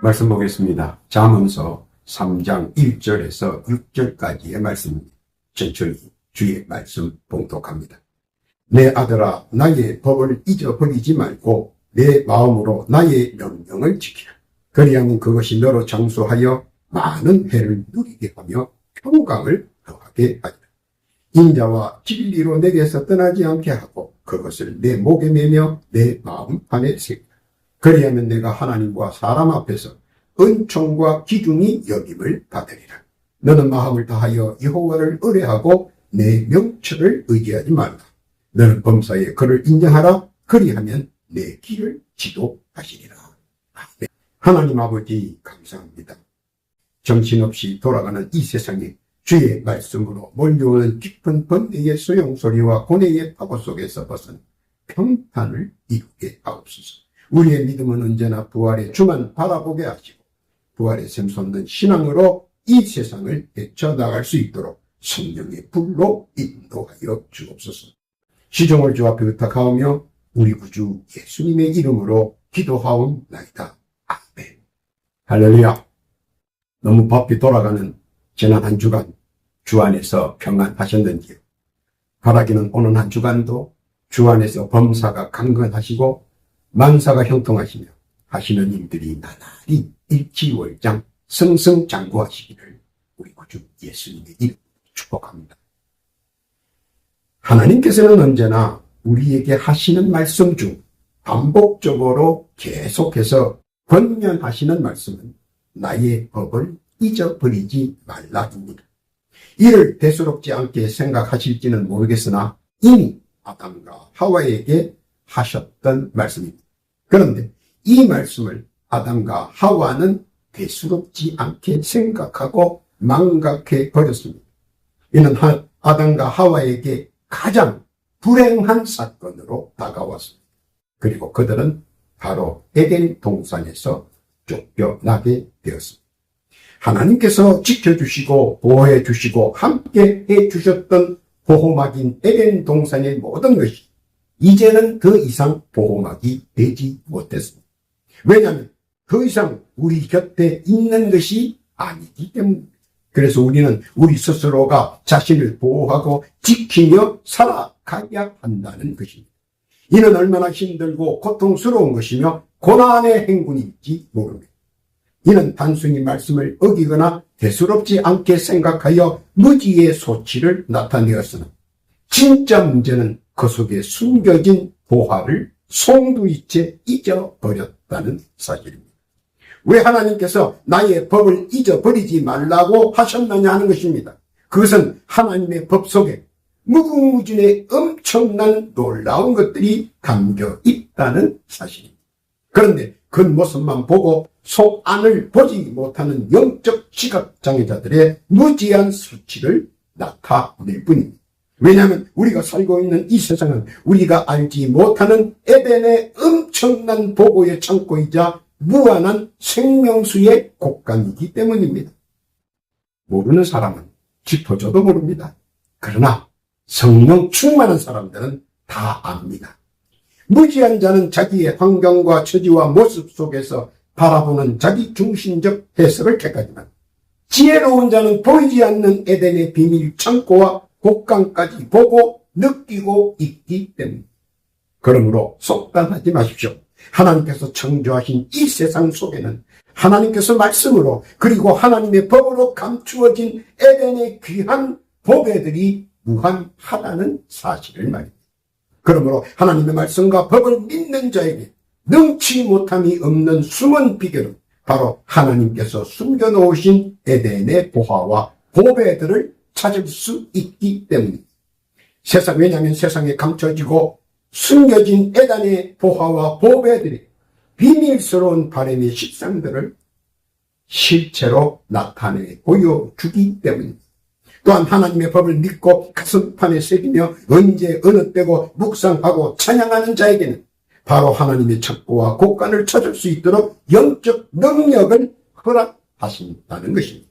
말씀 보겠습니다. 잠언서 3장 1절에서 6절까지의 말씀입니다. 천천히 주의 말씀 봉독합니다. 내 아들아, 나의 법을 잊어버리지 말고 내 마음으로 나의 명령을 지키라. 그리하면 그것이 너로 장수하여 많은 해를 누리게 하며 평강을 더하게 하리라. 인자와 진리로 내게서 떠나지 않게 하고 그것을 내 목에 매며 내 마음 안에 새기라. 그리하면 내가 하나님과 사람 앞에서 은총과 기중이 여김을 받으리라. 너는 마음을 다하여 여호와를 의뢰하고 내 명철을 의지하지 말라. 너는 범사에 그를 인정하라. 그리하면 내 길을 지도하시리라. 아멘. 하나님 아버지 감사합니다. 정신없이 돌아가는 이 세상에 주의 말씀으로 몰려오는 깊은 번뇌의 소용소리와 고뇌의 파고 속에서 벗은 평탄을 이루게 하옵소서. 우리의 믿음은 언제나 부활의 주만 바라보게 하시고 부활의 샘솟는 신앙으로 이 세상을 헤쳐나갈 수 있도록 성령의 불로 인도하여 주옵소서. 시종을 주 앞에 의탁하오며 우리 구주 예수님의 이름으로 기도하옵나이다. 아멘. 할렐루야. 너무 바삐 돌아가는 지난 한 주간 주 안에서 평안하셨는지요? 바라기는 오는 한 주간도 주 안에서 범사가 강건하시고 만사가 형통하시며 하시는 일들이 나날이 일치월장 승승장구하시기를 우리 구주 예수님의 이름으로 축복합니다. 하나님께서는 언제나 우리에게 하시는 말씀 중 반복적으로 계속해서 권면하시는 말씀은 나의 법을 잊어버리지 말라입니다. 이를 대수롭지 않게 생각하실지는 모르겠으나 이미 아담과 하와에게 하셨던 말씀입니다. 그런데 이 말씀을 아담과 하와는 대수롭지 않게 생각하고 망각해 버렸습니다. 이는 아담과 하와에게 가장 불행한 사건으로 다가왔습니다. 그리고 그들은 바로 에덴 동산에서 쫓겨나게 되었습니다. 하나님께서 지켜주시고 보호해 주시고 함께 해주셨던 보호막인 에덴 동산의 모든 것이 이제는 더 이상 보호막이 되지 못했습니다. 왜냐하면 더 이상 우리 곁에 있는 것이 아니기 때문입니다. 그래서 우리는 우리 스스로가 자신을 보호하고 지키며 살아가야 한다는 것입니다. 이는 얼마나 힘들고 고통스러운 것이며 고난의 행군인지 모릅니다. 이는 단순히 말씀을 어기거나 대수롭지 않게 생각하여 무지의 소치를 나타내었으나 진짜 문제는 그 속에 숨겨진 보화를 송두리째 잊어버렸다는 사실입니다. 왜 하나님께서 나의 법을 잊어버리지 말라고 하셨느냐 하는 것입니다. 그것은 하나님의 법 속에 무궁무진의 엄청난 놀라운 것들이 담겨 있다는 사실입니다. 그런데 겉모습만 보고 속 안을 보지 못하는 영적 시각장애자들의 무지한 수치를 나타낼 뿐입니다. 왜냐하면 우리가 살고 있는 이 세상은 우리가 알지 못하는 에덴의 엄청난 보고의 창고이자 무한한 생명수의 곡간이기 때문입니다. 모르는 사람은 짚어줘도 모릅니다. 그러나 성령 충만한 사람들은 다 압니다. 무지한 자는 자기의 환경과 처지와 모습 속에서 바라보는 자기 중심적 해석을 택하지만 지혜로운 자는 보이지 않는 에덴의 비밀 창고와 곡간까지 보고 느끼고 있기 때문입니다. 그러므로 속단하지 마십시오. 하나님께서 창조하신 이 세상 속에는 하나님께서 말씀으로 그리고 하나님의 법으로 감추어진 에덴의 귀한 보배들이 무한하다는 사실을 말입니다. 그러므로 하나님의 말씀과 법을 믿는 자에게 능치 못함이 없는 숨은 비결은 바로 하나님께서 숨겨놓으신 에덴의 보화와 보배들을 찾을 수 있기 때문입니다. 왜냐하면 세상에 감춰지고 숨겨진 에덴의 보화와 보배들이 비밀스러운 바람의 식상들을 실체로 나타내 보여주기 때문입니다. 또한 하나님의 법을 믿고 가슴판에 새기며 언제 어느 때고 묵상하고 찬양하는 자에게는 바로 하나님의 창고와 곡간을 찾을 수 있도록 영적 능력을 허락하신다는 것입니다.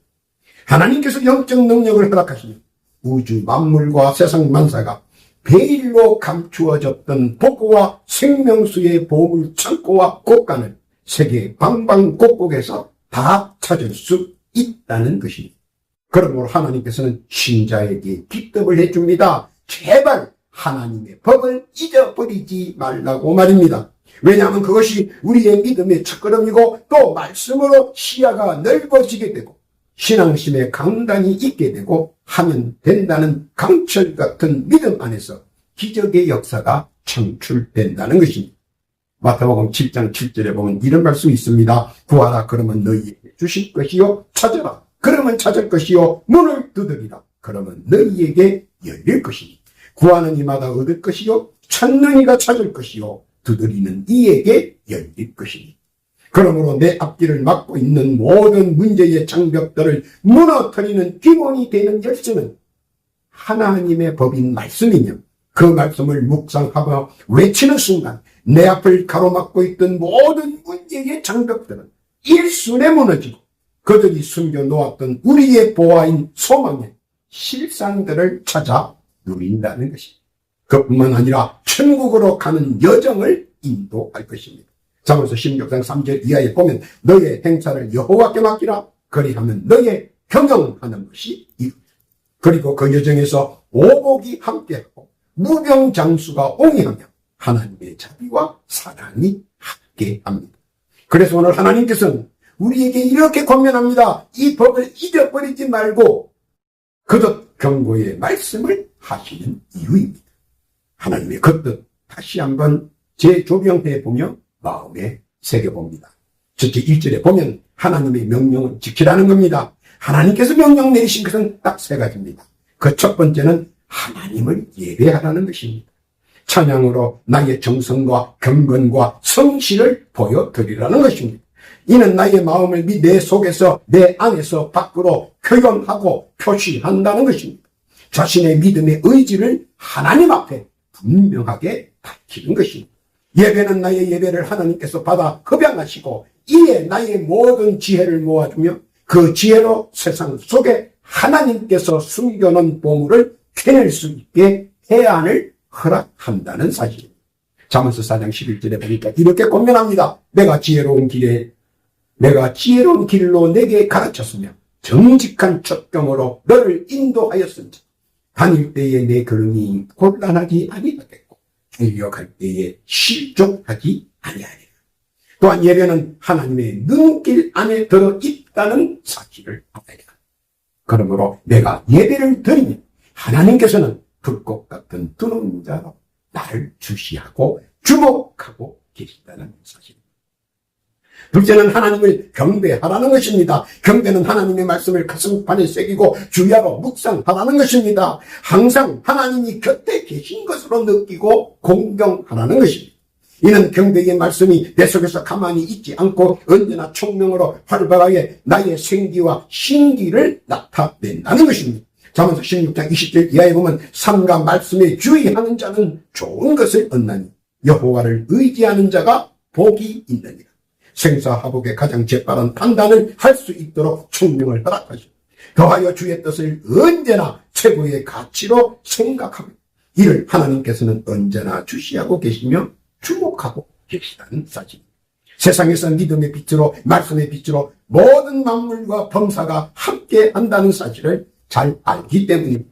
하나님께서 영적 능력을 허락하시면 우주 만물과 세상 만사가 베일로 감추어졌던 복과 생명수의 보물 창고와 곡간을 세계 방방곡곡에서 다 찾을 수 있다는 것입니다. 그러므로 하나님께서는 신자에게 기특을 해줍니다. 제발 하나님의 법을 잊어버리지 말라고 말입니다. 왜냐하면 그것이 우리의 믿음의 첫걸음이고 또 말씀으로 시야가 넓어지게 되고 신앙심에 강단이 있게 되고 하면 된다는 강철 같은 믿음 안에서 기적의 역사가 창출된다는 것입니다. 마태복음 7장 7절에 보면 이런 말씀이 있습니다. 구하라 그러면 너희에게 주실 것이요, 찾아라 그러면 찾을 것이요, 문을 두드리라 그러면 너희에게 열릴 것이니 구하는 이마다 얻을 것이요, 찾는 이가 찾을 것이요, 두드리는 이에게 열릴 것이니. 그러므로 내 앞길을 막고 있는 모든 문제의 장벽들을 무너뜨리는 기본이 되는 열쇠는 하나님의 법인 말씀이며 그 말씀을 묵상하며 외치는 순간 내 앞을 가로막고 있던 모든 문제의 장벽들은 일순에 무너지고 그들이 숨겨놓았던 우리의 보아인 소망의 실상들을 찾아 누린다는 것입니다. 그뿐만 아니라 천국으로 가는 여정을 인도할 것입니다. 잠언서 16장 3절 이하에 보면 너의 행사를 여호와께 맡기라 그리하면 너의 경영하는 것이 이루리라. 그리고 그 여정에서 오복이 함께하고 무병장수가 옹이하며 하나님의 자비와 사랑이 함께합니다. 그래서 오늘 하나님께서는 우리에게 이렇게 권면합니다. 이 법을 잊어버리지 말고 그뜻 경고의 말씀을 하시는 이유입니다. 하나님의 그뜻 다시 한번 재조명해 보며 마음에 새겨봅니다. 첫째 1절에 보면 하나님의 명령을 지키라는 겁니다. 하나님께서 명령 내리신 것은 딱 세 가지입니다. 그 첫 번째는 하나님을 예배하라는 것입니다. 찬양으로 나의 정성과 경건과 성실을 보여드리라는 것입니다. 이는 나의 마음을 내 속에서 내 안에서 밖으로 표현하고 표시한다는 것입니다. 자신의 믿음의 의지를 하나님 앞에 분명하게 밝히는 것입니다. 예배는 나의 예배를 하나님께서 받아 흡양하시고 이에 나의 모든 지혜를 모아주며 그 지혜로 세상 속에 하나님께서 숨겨놓은 보물을 캐낼 수 있게 해안을 허락한다는 사실입니다. 잠언서 4장 11절에 보니까 이렇게 권면합니다. 내가 지혜로운 길로 내게 가르쳤으며 정직한 첩경으로 너를 인도하였은지 다닐 때에 내 걸음이 곤란하지 아니하겠고 출력할 때에 실족하지 아니하리라. 또한 예배는 하나님의 눈길 안에 들어있다는 사실을 알아야 합니다. 그러므로 내가 예배를 드리면 하나님께서는 불꽃 같은 두 눈자로 나를 주시하고 주목하고 계신다는 사실입니다. 둘째는 하나님을 경배하라는 것입니다. 경배는 하나님의 말씀을 가슴판에 새기고 주야로 묵상하라는 것입니다. 항상 하나님이 곁에 계신 것으로 느끼고 공경하라는 것입니다. 이는 경배의 말씀이 내 속에서 가만히 있지 않고 언제나 총명으로 활발하게 나의 생기와 신기를 나타낸다는 것입니다. 잠언서 16장 20절 이하에 보면 삼가 말씀에 주의하는 자는 좋은 것을 얻나니 여호와를 의지하는 자가 복이 있느니라. 생사화복의 가장 재빠른 판단을 할 수 있도록 총명을 허락하시고 더하여 주의 뜻을 언제나 최고의 가치로 생각하고 이를 하나님께서는 언제나 주시하고 계시며 주목하고 계시다는 사실입니다. 세상에서 믿음의 빛으로 말씀의 빛으로 모든 만물과 범사가 함께 한다는 사실을 잘 알기 때문입니다.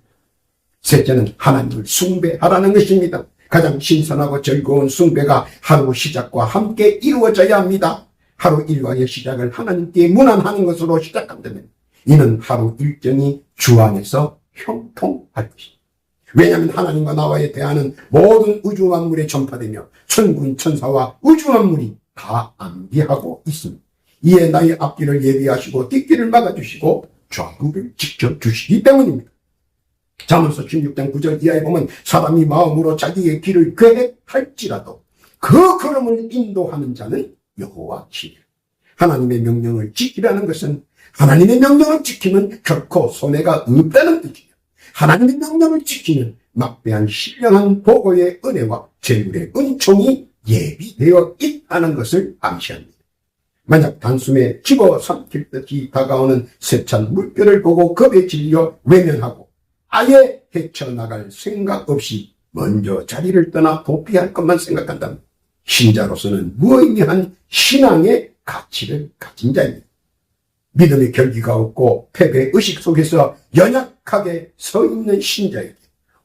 셋째는 하나님을 숭배하라는 것입니다. 가장 신선하고 즐거운 숭배가 하루 시작과 함께 이루어져야 합니다. 하루 일과의 시작을 하나님께 문안하는 것으로 시작한다면 이는 하루 일정이 주 안에서 형통할 것입니다. 왜냐하면 하나님과 나와의 대화는 모든 우주 만물에 전파되며 천군 천사와 우주 만물이 다 암기하고 있습니다. 이에 나의 앞길을 예비하시고 뒷길을 막아주시고 좌우를 지켜주시기 때문입니다. 잠언서 16장 9절 이하에 보면 사람이 마음으로 자기의 길을 계획할지라도 그 걸음을 인도하는 자는 여호와시리라. 하나님의 명령을 지키라는 것은 하나님의 명령을 지키면 결코 손해가 없다는 뜻이에요. 하나님의 명령을 지키는 막대한 신령한 보고의 은혜와 재물의 은총이 예비되어 있다는 것을 암시합니다. 만약 단숨에 집어삼킬 듯이 다가오는 세찬 물결을 보고 겁에 질려 외면하고 아예 헤쳐나갈 생각 없이 먼저 자리를 떠나 도피할 것만 생각한다면 신자로서는 무의미한 신앙의 가치를 가진 자입니다. 믿음의 결기가 없고 패배 의식 속에서 연약하게 서 있는 신자에게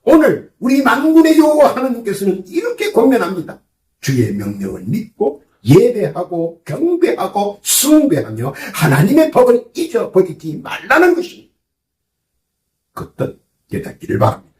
오늘 우리 만군의 여호와 하나님께서는 이렇게 권면합니다. 주의 명령을 믿고 예배하고 경배하고 숭배하며 하나님의 법을 잊어버리지 말라는 것입니다. 그 뜻 깨닫기를 바랍니다.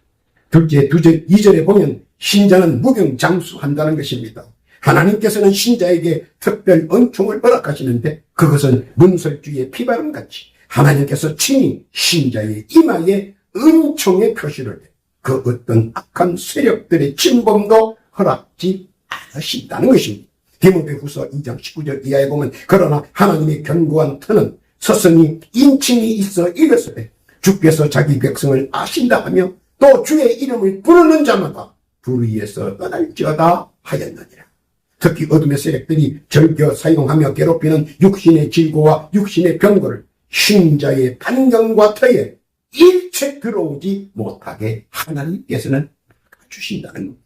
둘째, 2절에 보면 신자는 무병장수한다는 것입니다. 하나님께서는 신자에게 특별 은총을 허락하시는데 그것은 문설주의 피바람같이 하나님께서 친히 신자의 이마에 은총의 표시를 해 그 어떤 악한 세력들의 침범도 허락지 않으신다는 것입니다. 디모데후서 2장 19절 이하에 보면 그러나 하나님의 견고한 터는 서서히 인칭이 있어 이르시되 주께서 자기 백성을 아신다 하며 또 주의 이름을 부르는 자마다 불의에서 떠날지어다 하였느니라. 특히 어둠의 세력들이 절겨 사용하며 괴롭히는 육신의 질고와 육신의 병거를 신자의 판경과 터에 일체 들어오지 못하게 하나님께서는 주신다는 겁니다.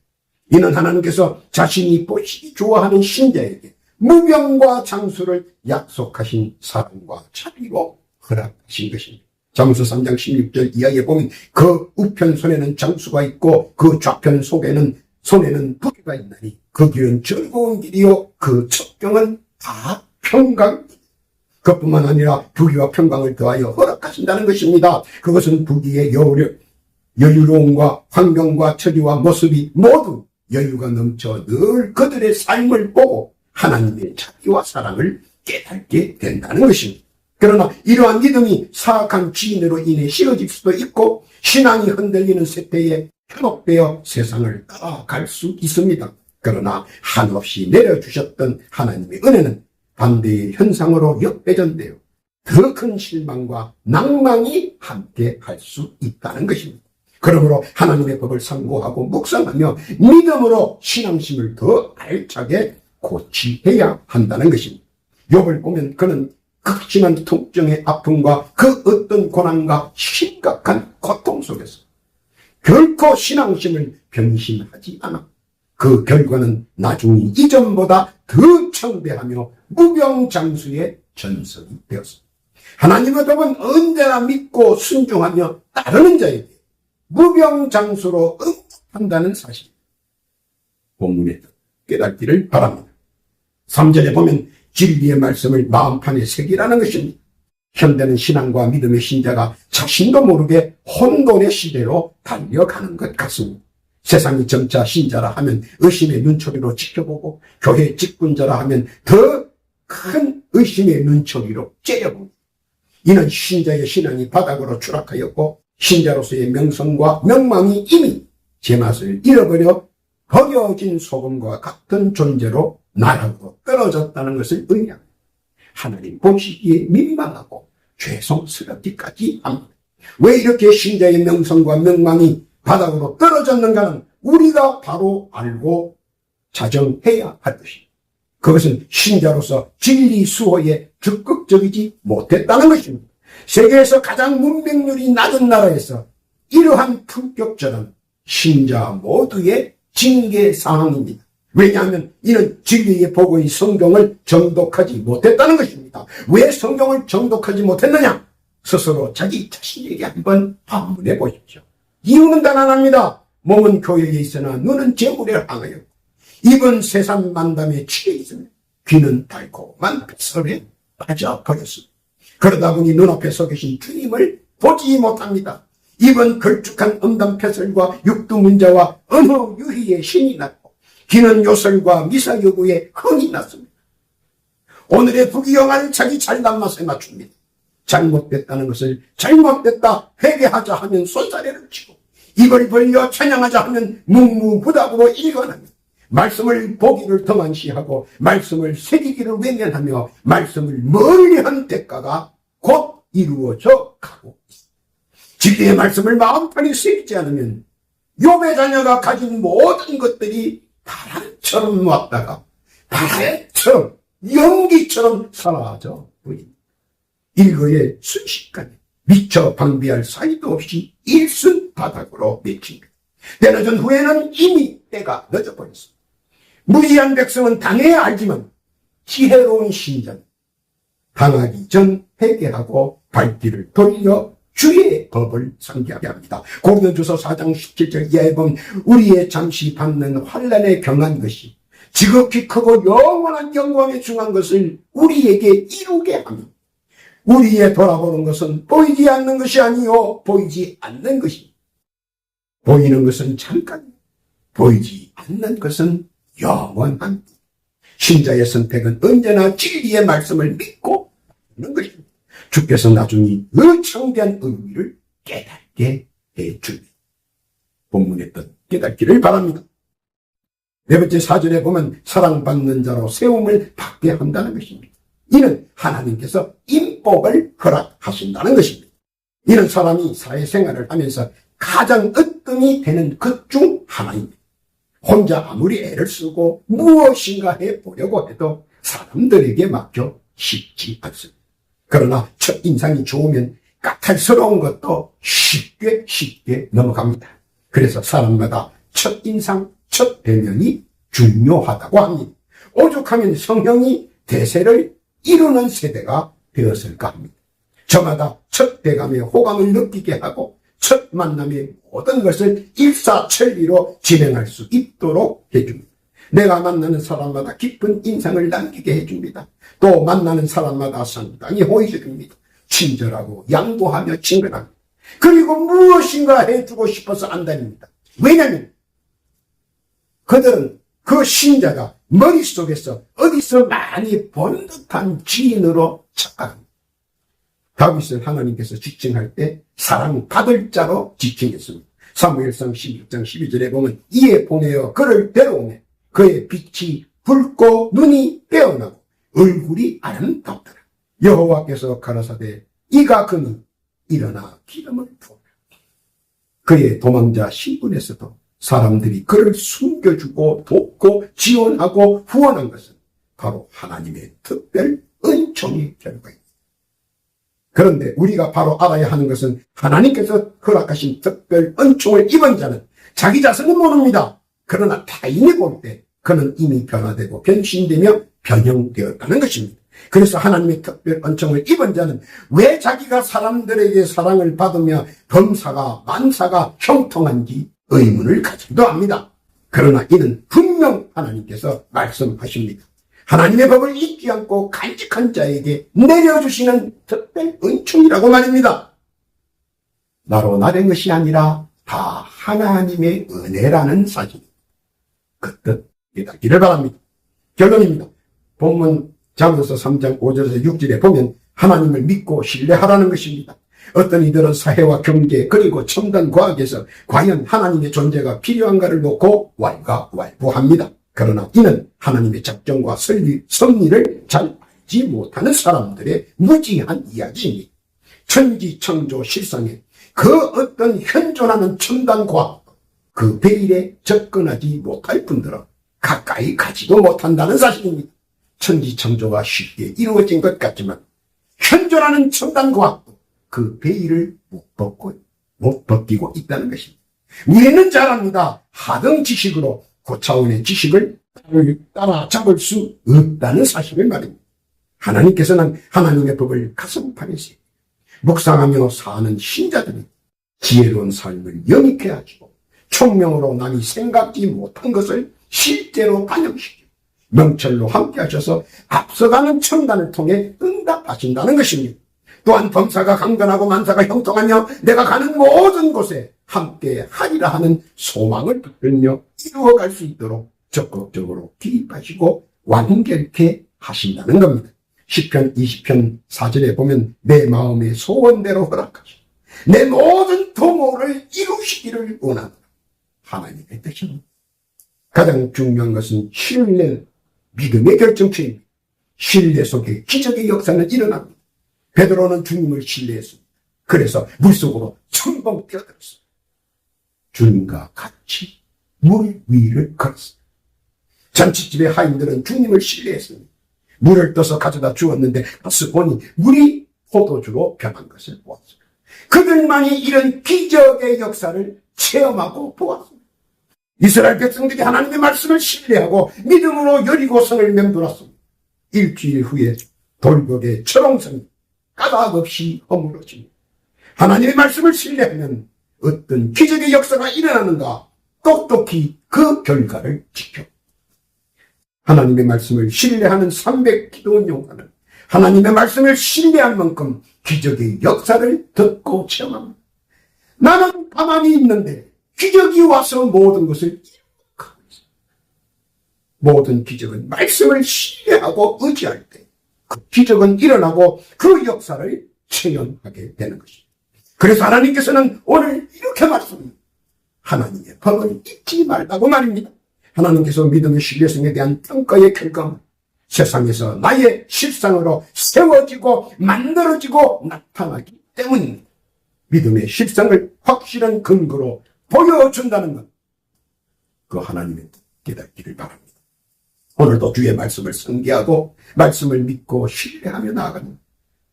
이는 하나님께서 자신이 보시기 좋아하는 신자에게 무병과 장수를 약속하신 사랑과 자비로 허락하신 것입니다. 잠언서 3장 16절 이하에 보면 그 우편 손에는 장수가 있고 그 좌편 손에는 부귀가 있나니 그 길은 즐거운 길이요 그 첩경은 다 평강. 그뿐만 아니라 부귀와 평강을 더하여 허락하신다는 것입니다. 그것은 부귀의 여유로움과 환경과 처지와 모습이 모두 여유가 넘쳐 늘 그들의 삶을 보고 하나님의 자비와 사랑을 깨닫게 된다는 것입니다. 그러나 이러한 믿음이 사악한 지인으로 인해 싫어질 수도 있고 신앙이 흔들리는 세태에 현혹되어 세상을 따라갈 수 있습니다. 그러나 한없이 내려주셨던 하나님의 은혜는 반대의 현상으로 역배전되어 더 큰 실망과 낭망이 함께 할 수 있다는 것입니다. 그러므로 하나님의 법을 상고하고 묵상하며 믿음으로 신앙심을 더 알차게 고치해야 한다는 것입니다. 욥을 보면 그는 극심한 통증의 아픔과 그 어떤 고난과 심각한 고통 속에서 결코 신앙심을 변심하지 않아 그 결과는 나중에 이전보다 더 청대하며 무병장수의 전설이 되었습니다. 하나님의 법은 언제나 믿고 순종하며 따르는 자에게 무병장수로 응답한다는 사실 본문에 깨닫기를 바랍니다. 3절에 보면 진리의 말씀을 마음판에 새기라는 것입니다. 현대는 신앙과 믿음의 신자가 자신도 모르게 혼돈의 시대로 달려가는 것 같습니다. 세상이 점차 신자라 하면 의심의 눈초리로 지켜보고 교회 직분자라 하면 더 큰 의심의 눈초리로 째려봅니다. 이는 신자의 신앙이 바닥으로 추락하였고 신자로서의 명성과 명망이 이미 제맛을 잃어버려 버려진 소금과 같은 존재로 나락으로 떨어졌다는 것을 의미합니다. 하나님 보시기에 민망하고 죄송스럽기까지 합니다. 왜 이렇게 신자의 명성과 명망이 바닥으로 떨어졌는가는 우리가 바로 알고 자정해야 할 것입니다. 그것은 신자로서 진리 수호에 적극적이지 못했다는 것입니다. 세계에서 가장 문명률이 낮은 나라에서 이러한 품격절은 신자 모두의 징계사항입니다. 왜냐하면 이는 진리의 보고인 성경을 정독하지 못했다는 것입니다. 왜 성경을 정독하지 못했느냐? 스스로 자기 자신에게 한번 반문해 보십시오. 이유는 단언합니다. 몸은 교회에 있으나 눈은 재물에 향하여 입은 세상 만담에 취해 있으며 귀는 달콤한 뱃설에 빠져버렸습니다. 그러다 보니 눈앞에 서 계신 주님을 보지 못합니다. 입은 걸쭉한 음담패설과 육두문자와 언어 유희의 신이 났고 귀는 요설과 미사여구의 흥이 났습니다. 오늘의 부귀영화를 자기 잘난 맛에 맞춥니다. 잘못됐다는 것을 잘못됐다 회개하자 하면 손사래를 치고 입을 벌려 찬양하자 하면 묵묵부답으로 일관합니다. 말씀을 보기를 등한시하고 말씀을 새기기를 외면하며 말씀을 멀리한 대가가 곧 이루어져 가고 있습니다. 진리의 말씀을 마음판에 새기지 않으면 욥의 자녀가 가진 모든 것들이 바람처럼 왔다가 바람처럼 연기처럼 사라져 버립니다. 일거에 순식간에 미처 방비할 사이도 없이 일순 바닥으로 맺힙니다. 때늦은 후에는 이미 때가 늦어버렸습니다. 무지한 백성은 당해야 알지만 지혜로운 신자는 당하기 전 회개하고 발길을 돌려 주의 법을 상기하게 합니다. 고린도전서 4장 17절 이하에 보면 우리의 잠시 받는 환난에 경한 것이 지극히 크고 영원한 영광에 중한 것을 우리에게 이루게 합니다. 우리의 돌아보는 것은 보이지 않는 것이 아니요 보이지 않는 것이 보이는 것은 잠깐, 보이지 않는 것은 영원합니다. 신자의 선택은 언제나 진리의 말씀을 믿고 있는 것입니다. 주께서 나중에 그 창대한 의미를 깨닫게 해줍니다. 본문에 있던 깨닫기를 바랍니다. 네 번째 4절에 보면 사랑받는 자로 세움을 받게 한다는 것입니다. 이는 하나님께서 인복을 허락하신다는 것입니다. 이는 사람이 사회생활을 하면서 가장 으뜸이 되는 것 중 하나입니다. 혼자 아무리 애를 쓰고 무엇인가 해보려고 해도 사람들에게 맡겨 쉽지 않습니다. 그러나 첫인상이 좋으면 까탈스러운 것도 쉽게 넘어갑니다. 그래서 사람마다 첫인상, 첫 배명이 중요하다고 합니다. 오죽하면 성형이 대세를 이루는 세대가 되었을까 합니다. 저마다 첫 대감의 호감을 느끼게 하고 첫 만남의 모든 것을 일사천리로 진행할 수 있도록 해줍니다. 내가 만나는 사람마다 깊은 인상을 남기게 해줍니다. 또 만나는 사람마다 상당히 호의적입니다. 친절하고 양보하며 친근합니다. 그리고 무엇인가 해주고 싶어서 안다닙니다. 왜냐하면 그들은 그 신자가 머릿속에서 어디서 많이 본 듯한 지인으로 착각합니다. 다윗은 하나님께서 지칭할 때 사랑받을 자로 지칭했습니다. 사무엘상 16장 12절에 보면 이에 보내어 그를 데려오매 그의 빛이 붉고 눈이 빼어나고 얼굴이 아름답더라. 여호와께서 가라사대 이가 그니 일어나 기름을 부어라. 그의 도망자 신분에서도 사람들이 그를 숨겨주고 돕고 지원하고 후원한 것은 바로 하나님의 특별 은총의 결과입니다. 그런데 우리가 바로 알아야 하는 것은 하나님께서 허락하신 특별 은총을 입은 자는 자기 자신은 모릅니다. 그러나 타인이 볼 때 그는 이미 변화되고 변신되며 변형되었다는 것입니다. 그래서 하나님의 특별 은총을 입은 자는 왜 자기가 사람들에게 사랑을 받으며 범사가 만사가 형통한지 의문을 가지기도 합니다. 그러나 이는 분명 하나님께서 말씀하십니다. 하나님의 법을 잊지 않고 간직한 자에게 내려주시는 특별 은총이라고 말입니다. 나로 나된 것이 아니라 다 하나님의 은혜라는 사실. 그 뜻 깨닫기를 바랍니다. 결론입니다. 본문 잠언서 3장 5절에서 6절에 보면 하나님을 믿고 신뢰하라는 것입니다. 어떤 이들은 사회와 경제 그리고 첨단 과학에서 과연 하나님의 존재가 필요한가를 놓고 왈가왈부합니다. 그러나 이는 하나님의 작정과 섭리를 잘 알지 못하는 사람들의 무지한 이야기입니다. 천지창조 실상에 그 어떤 현존하는 첨단 과학, 그 베일에 접근하지 못할 뿐더러 가까이 가지도 못한다는 사실입니다. 천지창조가 쉽게 이루어진 것 같지만 현존하는 첨단 과학도 그 베일을 못 벗기고 있다는 것입니다. 우리는 잘 압니다. 하등 지식으로 고차원의 지식을 따라잡을 수 없다는 사실을 말입니다. 하나님께서는 하나님의 법을 가슴판에 세우고 묵상하며 사는 신자들이 지혜로운 삶을 영입해 하시고 총명으로 남이 생각지 못한 것을 실제로 반영시키고 명철로 함께 하셔서 앞서가는 첨단을 통해 응답하신다는 것입니다. 또한 범사가 강건하고 만사가 형통하며 내가 가는 모든 곳에 함께 하리라 하는 소망을 붙들며 이루어갈 수 있도록 적극적으로 기입하시고 완결케 하신다는 겁니다. 시편 20편 4절에 보면 내 마음의 소원대로 허락하시고 내 모든 도모를 이루시기를 원하노라. 하나님의 뜻입니다. 가장 중요한 것은 신뢰, 믿음의 결정체입니다. 신뢰 속에 기적의 역사는 일어납니다. 베드로는 주님을 신뢰했습니다. 그래서 물속으로 첨벙 뛰어들었습니다. 주님과 같이 물 위를 걸었습니다. 잔치집의 하인들은 주님을 신뢰했습니다. 물을 떠서 가져다 주었는데 가서 보니 물이 포도주로 변한 것을 보았습니다. 그들만이 이런 기적의 역사를 체험하고 보았습니다. 이스라엘 백성들이 하나님의 말씀을 신뢰하고 믿음으로 여리고성을 맴돌았습니다. 일주일 후에 돌격의 철옹성이 까닭없이 허물어집니다. 하나님의 말씀을 신뢰하면 어떤 기적의 역사가 일어나는가 똑똑히 그 결과를 지켜. 하나님의 말씀을 신뢰하는 300기도원 용사는 하나님의 말씀을 신뢰한 만큼 기적의 역사를 듣고 체험합니다. 나는 가만히 있는데 기적이 와서 모든 것을 이룩하고 있습니다. 모든 기적은 말씀을 신뢰하고 의지할 때 그 기적은 일어나고 그 역사를 체험하게 되는 것입니다. 그래서 하나님께서는 오늘 이렇게 말씀합니다. 하나님의 법을 잊지 말라고 말입니다. 하나님께서 믿음의 신뢰성에 대한 평가의 결과는 세상에서 나의 실상으로 세워지고 만들어지고 나타나기 때문입니다. 믿음의 실상을 확실한 근거로 보여준다는 것, 그 하나님의 깨닫기를 바랍니다. 오늘도 주의 말씀을 상기하고 말씀을 믿고 신뢰하며 나아가는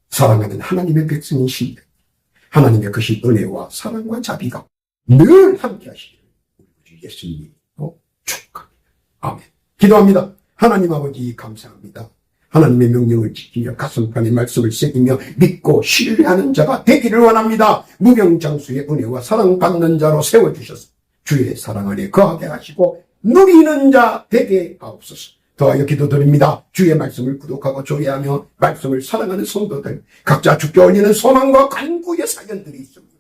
사랑하는 하나님의 백성인 신뢰, 하나님의 그 은혜와 사랑과 자비가 늘 함께 하시기를 우리 예수님으로 축복합니다. 아멘. 기도합니다. 하나님 아버지 감사합니다. 하나님의 명령을 지키며 가슴판에 말씀을 새기며 믿고 신뢰하는 자가 되기를 원합니다. 무병장수의 은혜와 사랑받는 자로 세워주셔서 주의 사랑 안에 거하게 하시고 누리는 자 되게 하옵소서. 더하여 기도드립니다. 주의 말씀을 구독하고 조회하며 말씀을 사랑하는 성도들, 각자 주께 올리는 소망과 간구의 사연들이 있습니다.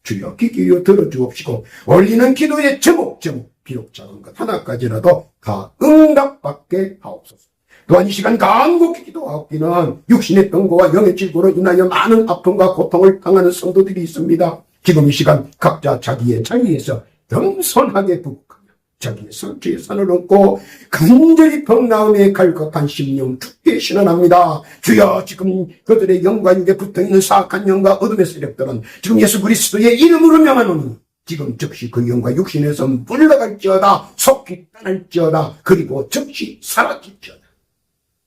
주여 귀 기울여 들어주옵시고 올리는 기도의 제목 비록 작은 것 하나까지라도 다 응답받게 하옵소서. 또한 이 시간 간곡히 기도하옵기는 육신의 병고와 영의 질고로 인하여 많은 아픔과 고통을 당하는 성도들이 있습니다. 지금 이 시간 각자 자기의 자리에서 겸손하게 부국하며 자기의 상처의 산을 얻고 간절히 병나음에 갈급한 심령 주께 신원합니다. 주여, 지금 그들의 영과 육에 붙어있는 사악한 영과 어둠의 세력들은 지금 예수 그리스도의 이름으로 명하노니 지금 즉시 그 영과 육신에서 물러갈지어다, 속히 떠날지어다, 그리고 즉시 사라질지어다.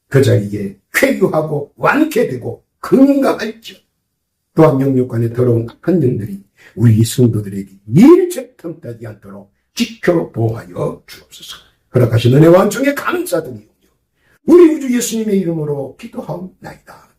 그 자리에 쾌유하고 완쾌되고 건강할지어다. 또한 영육간에 더러운 악한 영들이 우리 성도들에게 일체 틈타지 않도록 지켜 보호하여 주옵소서. 허락하신 은혜와 은총에 감사드리오며 우리 우주 예수님의 이름으로 기도하옵나이다.